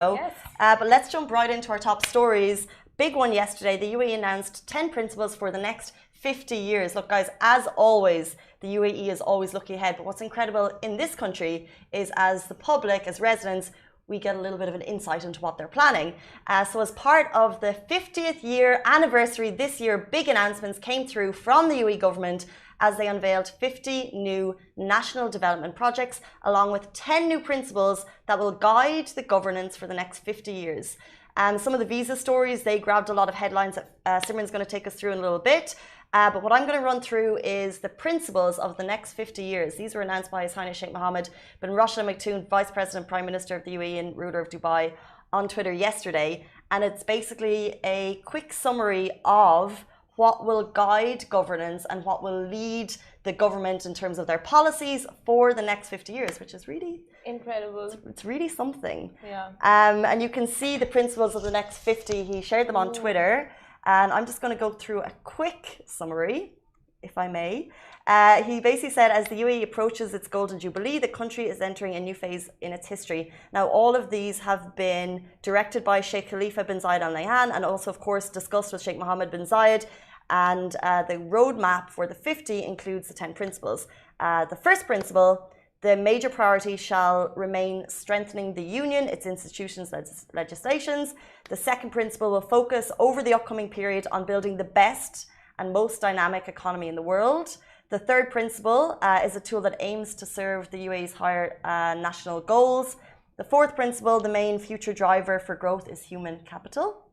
Yes. But let's jump right into our top stories. Big one yesterday, the UAE announced 10 principles for the next 50 years. Look, guys, as always, the UAE is always looking ahead. But what's incredible in this country is as the public, as residents, we get a little bit of an insight into what they're planning. So as part of the 50th year anniversary this year, big announcements came through from the UAE government as they unveiled 50 new national development projects, along with 10 new principles that will guide the governance for the next 50 years. Some of the visa stories, they grabbed a lot of headlines that Simran's going to take us through in a little bit. But what I'm going to run through is the principles of the next 50 years. These were announced by His Highness Sheikh Mohammed bin Rashid Al Maktoum, Vice President, Prime Minister of the UAE and ruler of Dubai, on Twitter yesterday. And it's basically a quick summary of what will guide governance and what will lead the government in terms of their policies for the next 50 years, which is really incredible. It's really something. Yeah. And you can see the principles of the next 50. He shared them on Twitter. And I'm just going to go through a quick summary, if I may. He basically said, as the UAE approaches its Golden Jubilee, the country is entering a new phase in its history. Now, all of these have been directed by Sheikh Khalifa bin Zayed Al Nahyan and also, of course, discussed with Sheikh Mohammed bin Zayed. And the roadmap for the 50 includes the 10 principles. The first principle, the major priority shall remain strengthening the union, its institutions, legislations. The second principle will focus over the upcoming period on building the best and most dynamic economy in the world. The third principle is a tool that aims to serve the UAE's higher national goals. The fourth principle, the main future driver for growth, is human capital.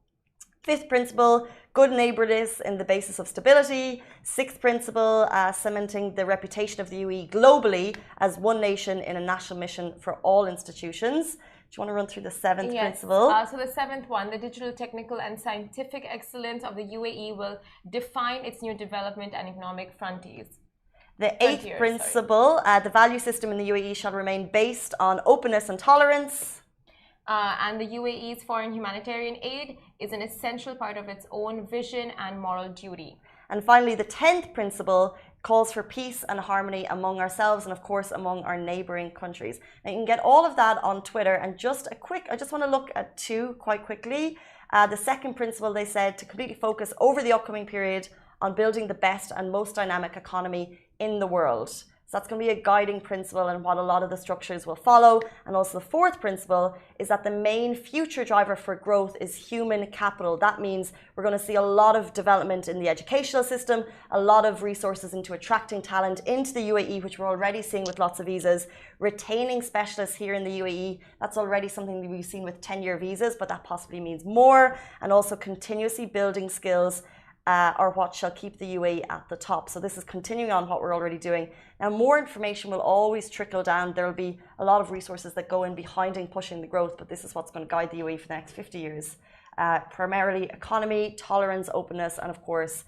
Fifth principle, good neighbourliness in the basis of stability. Sixth principle, cementing the reputation of the UAE globally as one nation in a national mission for all institutions. Do you want to run through the seventh principle? So the seventh one, the digital, technical and scientific excellence of the UAE will define its new development and economic frontiers. The eighth principle, the value system in the UAE shall remain based on openness and tolerance. And the UAE's foreign humanitarian aid is an essential part of its own vision and moral duty. And finally, the 10th principle calls for peace and harmony among ourselves and, of course, among our neighbouring countries. Now, you can get all of that on Twitter. And just a quick, I just want to look at two quite quickly. The second principle, they said, to completely focus over the upcoming period on building the best and most dynamic economy in the world. So that's going to be a guiding principle and what a lot of the structures will follow. And also the fourth principle is that the main future driver for growth is human capital. That means we're going to see a lot of development in the educational system, a lot of resources into attracting talent into the UAE, which we're already seeing with lots of visas, retaining specialists here in the UAE. That's already something that we've seen with 10-year visas, but that possibly means more. And also continuously building skills or what shall keep the UAE at the top. So this is continuing on what we're already doing. Now, more information will always trickle down. There will be a lot of resources that go in behind and pushing the growth, but this is what's going to guide the UAE for the next 50 years. Primarily economy, tolerance, openness, and of course,